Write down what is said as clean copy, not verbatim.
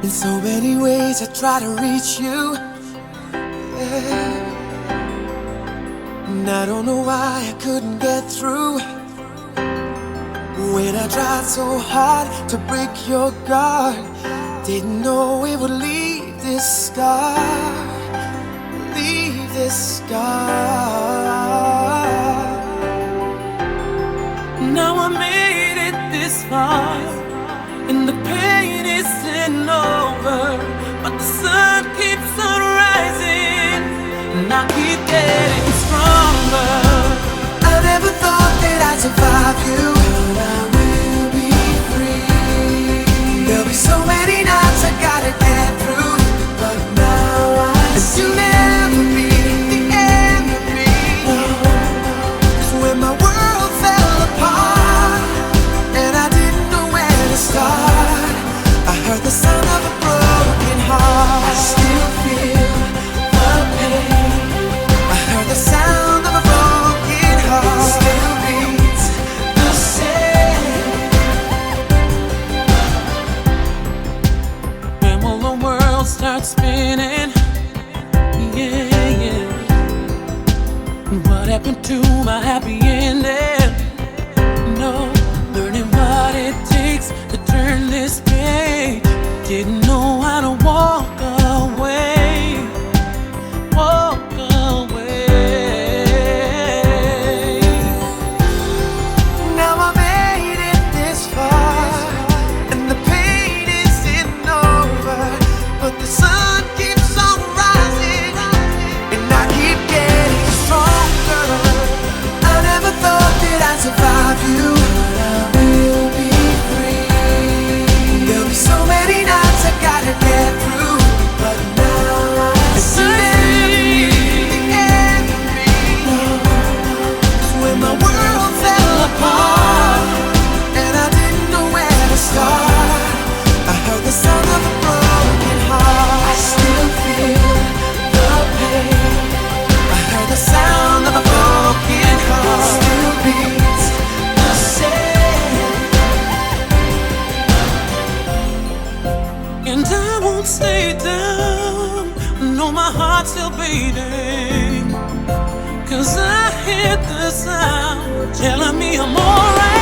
In so many ways I try to reach you, yeah. And I don't know why I couldn't get through. When I tried so hard to break your guard, didn't know it would leave this scar, leave this scar. Now I made it this far, and the pain isn't over, but the sun keeps on rising, and I keep getting stronger. I never thought that I'd survive you, but I will be free. There'll be so many nights I gotta get through, but now I see you'll never be the end of me. 'Cause when my world fell apart and I didn't know where to start, I heard the sound of a broken heart. I still feel the pain. I heard the sound of a broken heart. It still beats the same. When will the world start spinning? Yeah, yeah. What happened to my happy ending? No, learning what it takes to turn this page. Didn't know how to walk away, walk away. Now I made it this far, and the pain isn't over, but the sun keeps on rising, and I keep getting stronger. I never thought that I'd survive you, but I will be free. There'll be so many nights I gotta get through, but now I see the end of me. 'Cause when my world fell apart and I didn't know where to start, I heard the sound of a broken heart. I still feel the pain. I heard the sound of a broken heart. It still beats the same. And I won't stay down. No, my heart's still beating, 'cause I hear the sound telling me I'm alright.